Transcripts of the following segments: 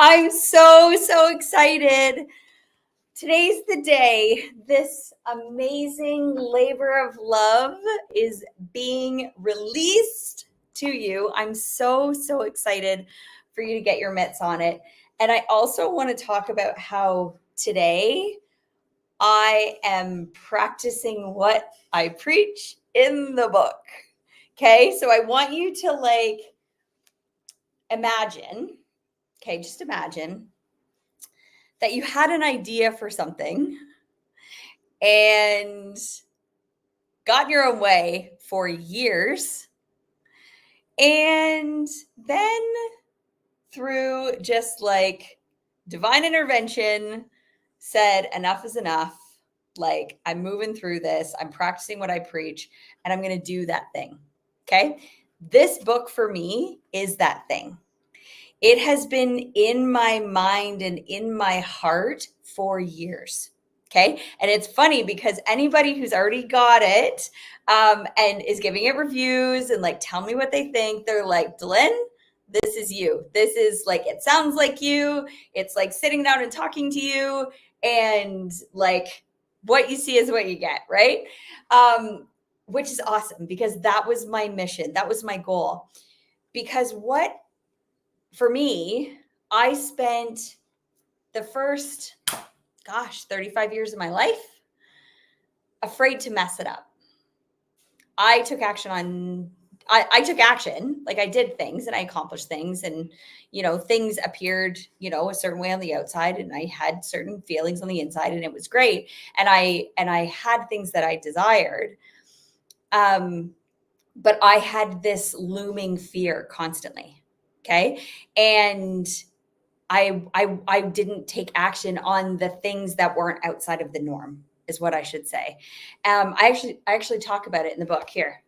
I'm so excited. Today's the day this amazing labor of love is being released to you. I'm so excited for you to get your mitts on it. And I also want to talk about how today I am practicing what I preach in the book. Okay, so I want you to imagine, okay, just imagine that you had an idea for something and got in your own way for years. And then through just divine intervention, said, enough is enough. Like, I'm moving through this, I'm practicing what I preach, and I'm going to do that thing. Okay. This book for me is that thing. It has been in my mind and in my heart for years. Okay. And it's funny because anybody who's already got it and is giving it reviews and tell me what they think, they're like, Dylan, this is you. This is it sounds like you. It's like sitting down and talking to you. And what you see is what you get. Right. Which is awesome because that was my mission. That was my goal. Because for me, I spent the first, 35 years of my life afraid to mess it up. I took action I did things and I accomplished things, and things appeared a certain way on the outside, and I had certain feelings on the inside, and it was great, and I had things that I desired, but I had this looming fear constantly. Okay. And I didn't take action on the things that weren't outside of the norm, is what I should say. I actually talk about it in the book. Here,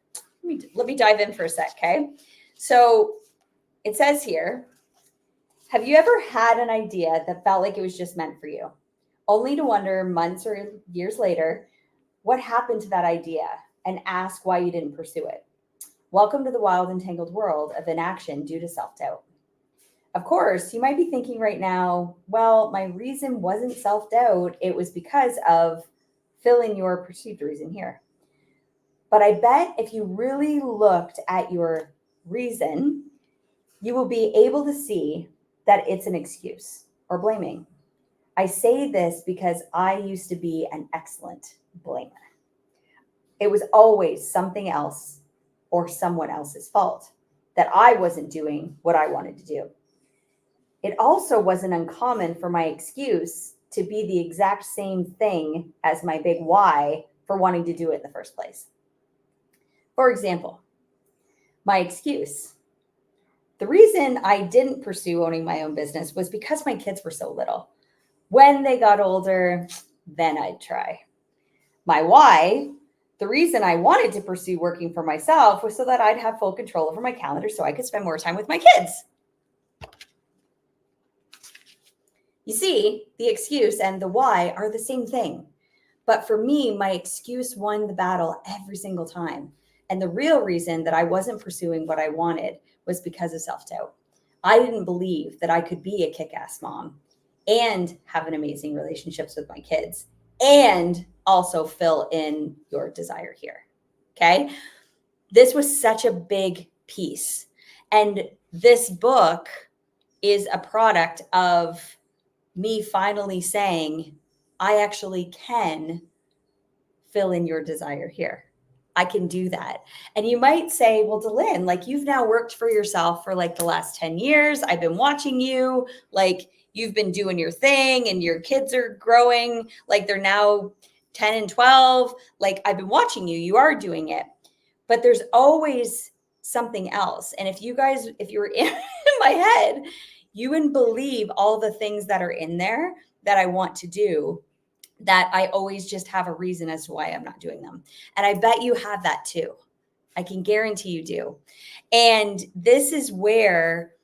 let me dive in for a sec. Okay. So it says here, have you ever had an idea that felt like it was just meant for you, only to wonder months or years later what happened to that idea and ask why you didn't pursue it? Welcome to the wild and tangled world of inaction due to self-doubt. Of course, you might be thinking right now, well, my reason wasn't self-doubt. It was because of fill in your perceived reason here. But I bet if you really looked at your reason, you will be able to see that it's an excuse or blaming. I say this because I used to be an excellent blamer. It was always something else or someone else's fault that I wasn't doing what I wanted to do. It also wasn't uncommon for my excuse to be the exact same thing as my big why for wanting to do it in the first place. For example, my excuse. The reason I didn't pursue owning my own business was because my kids were so little. When they got older, then I'd try. My why, the reason I wanted to pursue working for myself was so that I'd have full control over my calendar so I could spend more time with my kids. You see, the excuse and the why are the same thing. But for me, my excuse won the battle every single time. And the real reason that I wasn't pursuing what I wanted was because of self-doubt. I didn't believe that I could be a kick-ass mom and have an amazing relationships with my kids and also fill in your desire here. Okay. This was such a big piece. And this book is a product of me finally saying, I actually can fill in your desire here. I can do that. And you might say, well, Dylan, you've now worked for yourself for the last 10 years. I've been watching you, you've been doing your thing and your kids are growing. They're now 10 and 12. I've been watching you, you are doing it, but there's always something else. And if you're in my head, you wouldn't believe all the things that are in there that I want to do, that I always just have a reason as to why I'm not doing them. And I bet you have that too. I can guarantee you do. And this is where,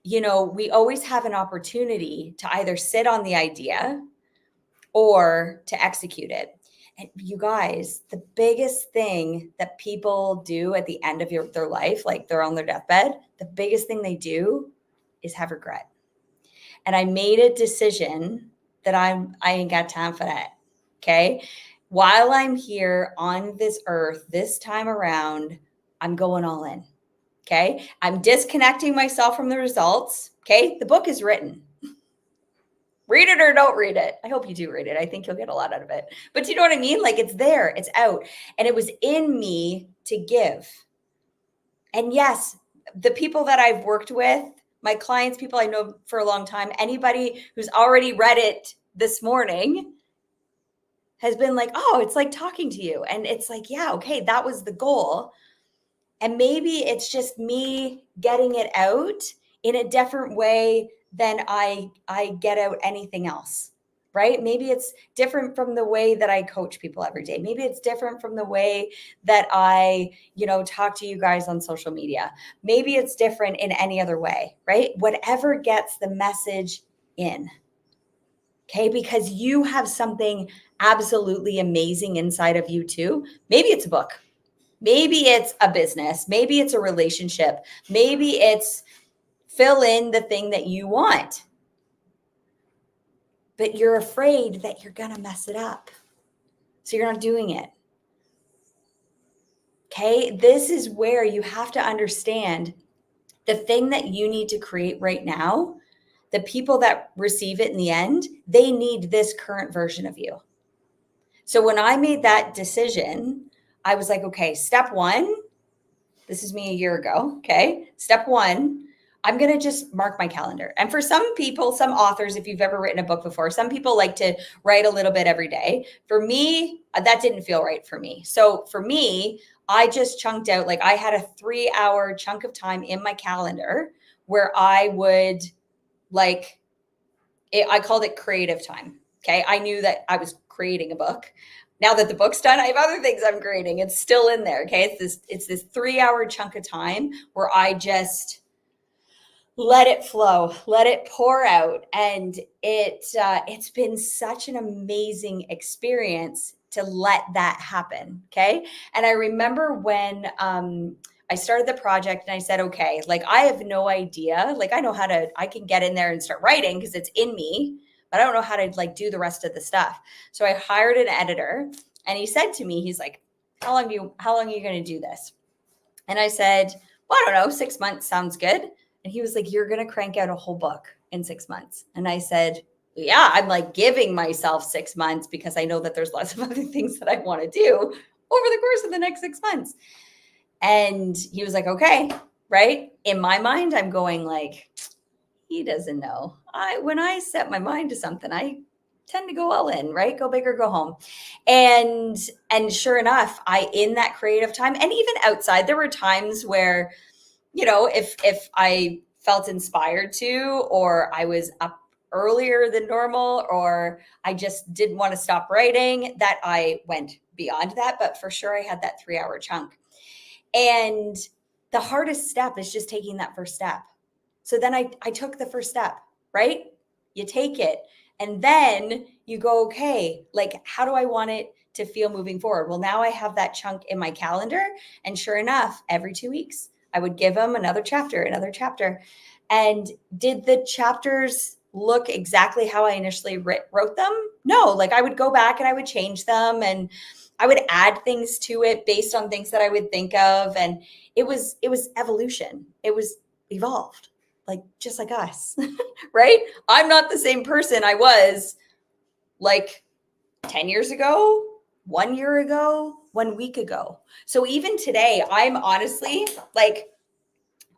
we always have an opportunity to either sit on the idea or to execute it. And you guys, the biggest thing that people do at the end of their life, they're on their deathbed, the biggest thing they do is have regret. And I made a decision that I ain't got time for that. Okay. While I'm here on this earth this time around, I'm going all in. Okay. I'm disconnecting myself from the results. Okay. The book is written. Read it or don't read it. I hope you do read it. I think you'll get a lot out of it. But do you know what I mean? Like, it's there, it's out. And it was in me to give. And yes, the people that I've worked with, my clients, people I know for a long time, anybody who's already read it this morning has been like, oh, it's like talking to you. And it's like, yeah, okay, that was the goal. And maybe it's just me getting it out in a different way than I get out anything else, right? Maybe it's different from the way that I coach people every day. Maybe it's different from the way that I, talk to you guys on social media. Maybe it's different in any other way, right? Whatever gets the message in. Okay, because you have something absolutely amazing inside of you too. Maybe it's a book. Maybe it's a business. Maybe it's a relationship. Maybe it's fill in the thing that you want. But you're afraid that you're going to mess it up. So you're not doing it. Okay, this is where you have to understand the thing that you need to create right now. The people that receive it in the end, they need this current version of you. So when I made that decision, I was like, okay, step one, this is me a year ago. Okay. Step one, I'm going to just mark my calendar. And for some people, some authors, if you've ever written a book before, some people like to write a little bit every day. For me, that didn't feel right for me. So for me, I just chunked out, like I had a 3-hour chunk of time in my calendar where I would I called it creative time. Okay. I knew that I was creating a book. Now that the book's done, I have other things I'm creating. It's still in there. Okay. It's this 3-hour chunk of time where I just let it flow, let it pour out. And it's been such an amazing experience to let that happen. Okay. And I remember when, I started the project and I said, okay, like I have no idea. Like I can get in there and start writing because it's in me, but I don't know how to like do the rest of the stuff. So I hired an editor and he said to me, he's like, how long are you going to do this? And I said, well, I don't know, 6 months sounds good. And he was like, you're going to crank out a whole book in 6 months. And I said, yeah, I'm like giving myself 6 months because I know that there's lots of other things that I want to do over the course of the next 6 months. And he was like, okay, right? In my mind, I'm going like, he doesn't know. When I set my mind to something, I tend to go all in, right? Go big or go home. And sure enough, in that creative time and even outside, there were times where, if I felt inspired to, or I was up earlier than normal, or I just didn't want to stop writing, that I went beyond that. But for sure, I had that 3-hour chunk. And the hardest step is just taking that first step. So then I took the first step, right? You take it and then you go, okay, like how do I want it to feel moving forward? Well, now I have that chunk in my calendar. And sure enough, every 2 weeks, I would give them another chapter. And did the chapters look exactly how I initially wrote them? No, like I would go back and I would change them and I would add things to it based on things that I would think of. And it was evolution. It was evolved, like just like us, right? I'm not the same person I was like 10 years ago, 1 year ago, 1 week ago. So even today, I'm honestly like,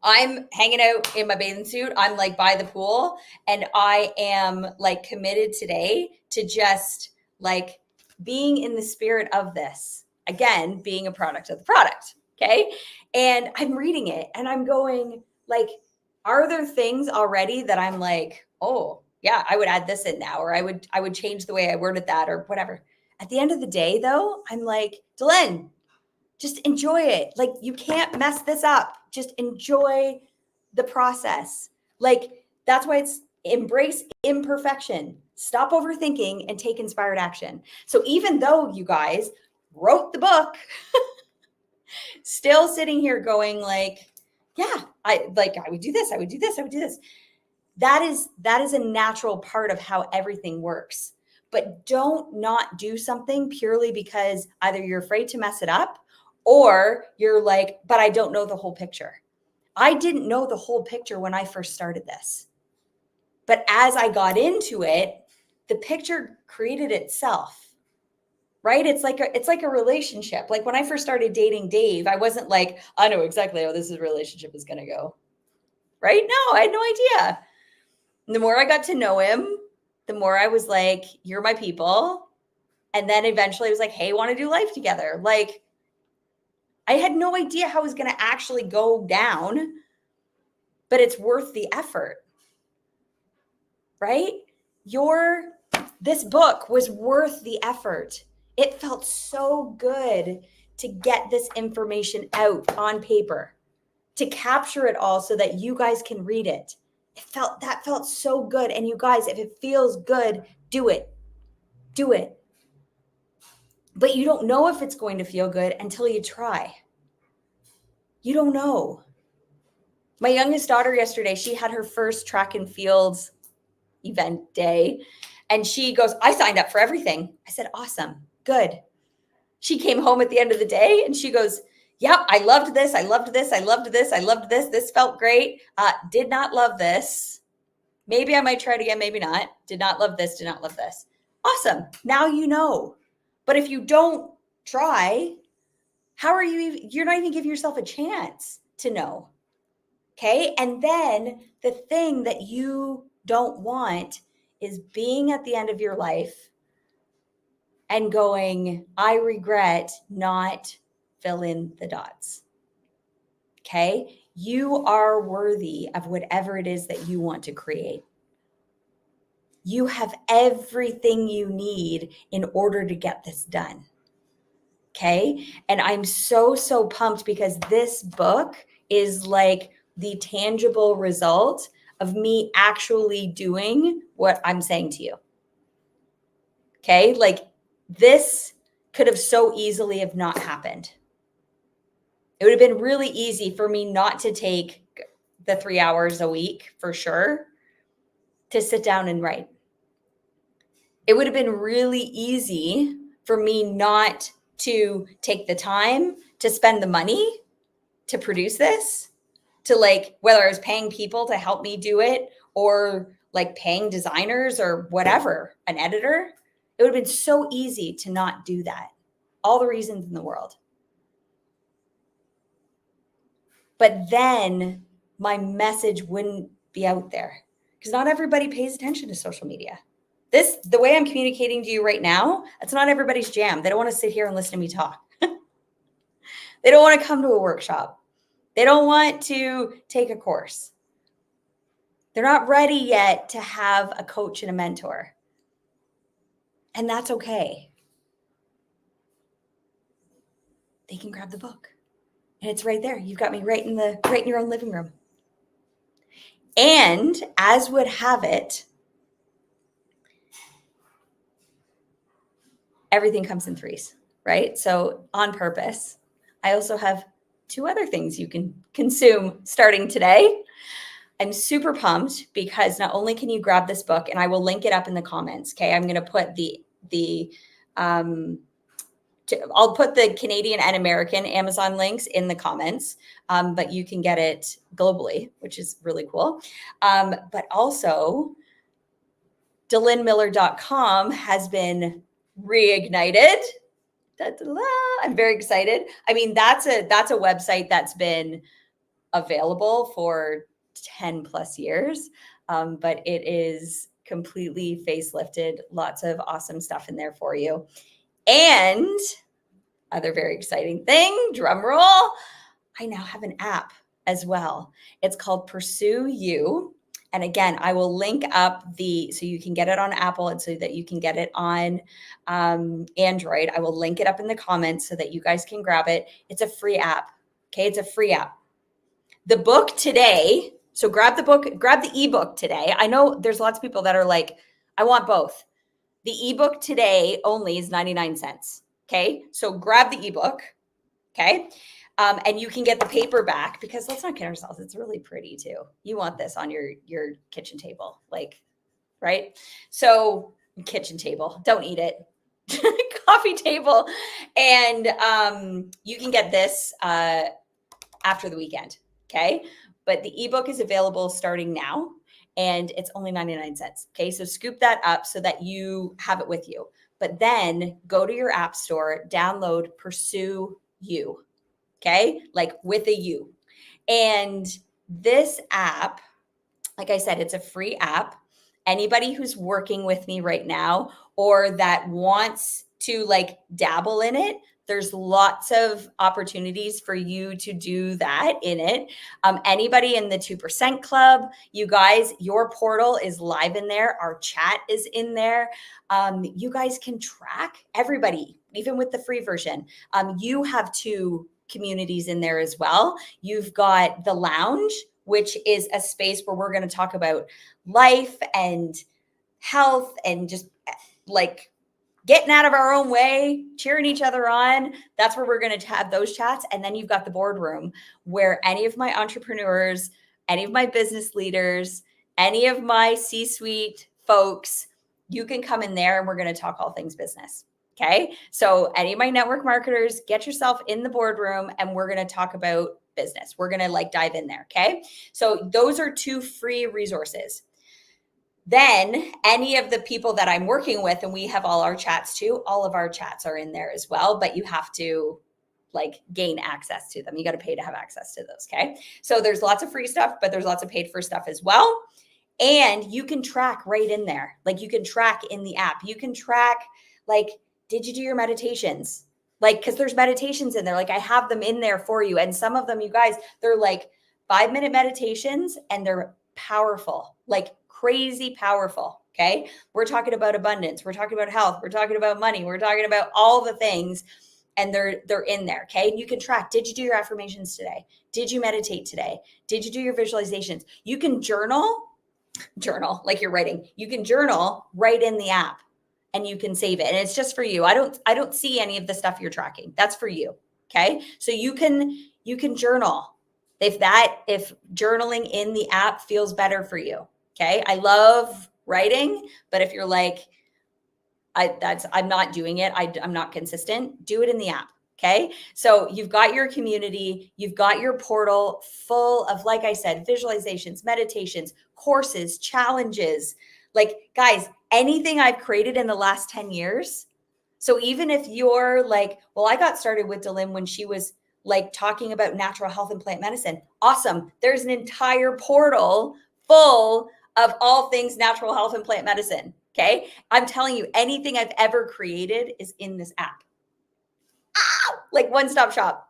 I'm hanging out in my bathing suit. I'm like by the pool and I am like committed today to just like being in the spirit of this. Again, being a product of the product. Okay. And I'm reading it and I'm going like, are there things already that I'm like, oh yeah, I would add this in now, or I would change the way I worded that or whatever. At the end of the day though, I'm like, Delenn, just enjoy it. Like you can't mess this up. Just enjoy the process. Like that's why it's embrace imperfection. Stop overthinking and take inspired action. So even though you guys wrote the book, still sitting here going like, yeah, I would do this. I would do this. I would do this. that is a natural part of how everything works. But don't not do something purely because either you're afraid to mess it up or you're like, but I don't know the whole picture. I didn't know the whole picture when I first started this. But as I got into it, the picture created itself. Right? It's like a relationship. Like when I first started dating Dave, I wasn't like, I know exactly how this relationship is going to go. Right? No, I had no idea. And the more I got to know him, the more I was like, you're my people. And then eventually I was like, hey, want to do life together? Like, I had no idea how it was going to actually go down, but it's worth the effort. Right? This book was worth the effort. It felt so good to get this information out on paper, to capture it all so that you guys can read it. That felt so good. And you guys, if it feels good, do it. Do it. But you don't know if it's going to feel good until you try. You don't know. My youngest daughter yesterday, she had her first track and field event day. And she goes, I signed up for everything. I said, awesome. Good. She came home at the end of the day and she goes, yep, I loved this. I loved this. I loved this. I loved this. This felt great. Did not love this. Maybe I might try it again. Maybe not. Did not love this. Did not love this. Awesome. Now you know. But if you don't try, how are you're not even giving yourself a chance to know. Okay. And then the thing that you don't want is being at the end of your life and going, I regret not fill in the dots. Okay. You are worthy of whatever it is that you want to create. You have everything you need in order to get this done. Okay. And I'm so pumped because this book is like the tangible result of me actually doing what I'm saying to you. Okay. Like this could have so easily have not happened. It would have been really easy for me not to take the 3 hours a week for sure to sit down and write. It would have been really easy for me not to take the time to spend the money to produce this, to like, whether I was paying people to help me do it or like paying designers or whatever, an editor. It would have been so easy to not do that. All the reasons in the world. But then my message wouldn't be out there because not everybody pays attention to social media. The way I'm communicating to you right now, that's not everybody's jam. They don't want to sit here and listen to me talk. They don't want to come to a workshop. They don't want to take a course. They're not ready yet to have a coach and a mentor. And that's okay. They can grab the book. And it's right there. You've got me right in your own living room. And as would have it, everything comes in threes, right? So on purpose, I also have 2 other things you can consume starting today. I'm super pumped because not only can you grab this book, and I will link it up in the comments. Okay. I'm going to put I'll put the Canadian and American Amazon links in the comments, but you can get it globally, which is really cool. But also, DelynMiller.com has been reignited. Da-da-da. I'm very excited. I mean, that's a website that's been available for 10 plus years, but it is completely facelifted. Lots of awesome stuff in there for you. And other very exciting thing, drum roll, I now have an app as well. It's called Pursue You. And again, I will link up so you can get it on Apple and so that you can get it on Android. I will link it up in the comments so that you guys can grab it. It's a free app. Okay, it's a free app. The book today, so grab the book, grab the ebook today. I know there's lots of people that are like, I want both. The ebook today only is 99 cents. Okay, so grab the ebook. Okay, And you can get the paperback, because let's not kid ourselves, it's really pretty too. You want this on your kitchen table, like, right? So kitchen table, don't eat it. Coffee table. And you can get this after the weekend. Okay. But the ebook is available starting now, and it's only 99 cents. Okay. So scoop that up so that you have it with you. But then go to your app store, download Pursue You. Okay. Like with a U. And this app, like I said, it's a free app. Anybody who's working with me right now or that wants to like dabble in it, there's lots of opportunities for you to do that in it. Anybody in the 2% club, you guys, your portal is live in there. Our chat is in there. You guys can track everybody, even with the free version. You have 2 communities in there as well. You've got the lounge, which is a space where we're going to talk about life and health and just like getting out of our own way, cheering each other on. That's where we're going to have those chats. And then you've got the boardroom, where any of my entrepreneurs, any of my business leaders, any of my C-suite folks, you can come in there and we're going to talk all things business. Okay. So any of my network marketers, get yourself in the boardroom and we're going to talk about business. We're going to like dive in there. Okay. So those are 2 free resources. Then any of the people that I'm working with, and we have all our chats too, all of our chats are in there as well, but you have to like gain access to them. You got to pay to have access to those. Okay. So there's lots of free stuff, but there's lots of paid for stuff as well. And you can track right in there. Like you can track in the app. You can track like, did you do your meditations? Like, because there's meditations in there. Like I have them in there for you. And some of them, you guys, they're like 5-minute meditations and they're powerful, like crazy powerful. Okay. We're talking about abundance. We're talking about health. We're talking about money. We're talking about all the things. And they're in there. Okay. And you can track, did you do your affirmations today? Did you meditate today? Did you do your visualizations? You can journal like you're writing. You can journal right in the app and you can save it. And it's just for you. I don't see any of the stuff you're tracking. That's for you. Okay. So you can journal if journaling in the app feels better for you. Okay. I love writing, but if you're like, I'm not doing it, I'm not consistent, do it in the app. Okay. So you've got your community, you've got your portal full of, like I said, visualizations, meditations, courses, challenges. Like, guys, anything I've created in the last 10 years. So even if you're like, well, I got started with Delin when she was like talking about natural health and plant medicine. Awesome. There's an entire portal full of all things natural health and plant medicine. Okay. I'm telling you, anything I've ever created is in this app. Like one-stop shop.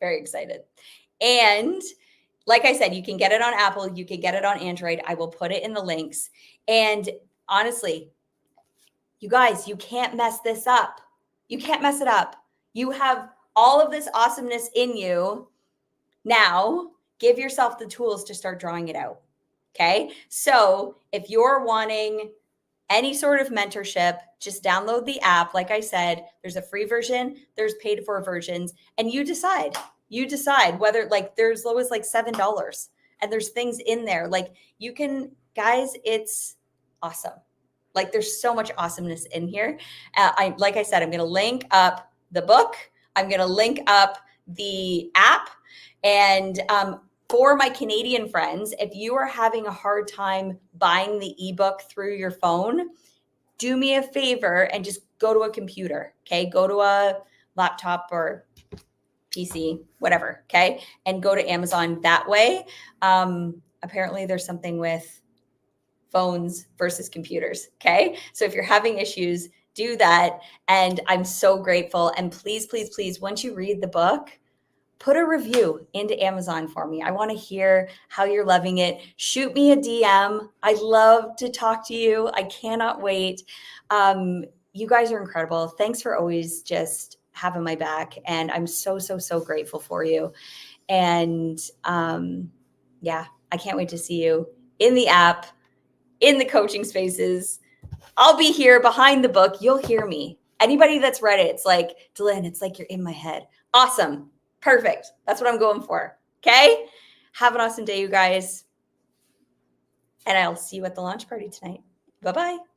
Very excited. And like I said, you can get it on Apple, you can get it on Android. I will put it in the links. And honestly, you guys, you can't mess this up. You can't mess it up. You have all of this awesomeness in you. Now, give yourself the tools to start drawing it out. Okay. So if you're wanting any sort of mentorship, just download the app. Like I said, there's a free version, there's paid for versions, and you decide whether, like, there's low as like $7 and there's things in there. Like you can, guys, it's awesome. Like there's so much awesomeness in here. Like I said, I'm going to link up the book. I'm going to link up the app. And for my Canadian friends, if you are having a hard time buying the ebook through your phone, do me a favor and just go to a computer. Okay. Go to a laptop or PC, whatever. Okay. And go to Amazon that way. Apparently there's something with phones versus computers. Okay. So if you're having issues, do that. And I'm so grateful. And please, please, please, once you read the book, put a review into Amazon for me. I want to hear how you're loving it. Shoot me a DM. I'd love to talk to you. I cannot wait. You guys are incredible. Thanks for always just having my back. And I'm so, so, so grateful for you. And yeah, I can't wait to see you in the app, in the coaching spaces. I'll be here behind the book. You'll hear me. Anybody that's read it, it's like, Delin, it's like you're in my head. Awesome. Perfect. That's what I'm going for. Okay. Have an awesome day, you guys. And I'll see you at the launch party tonight. Bye-bye.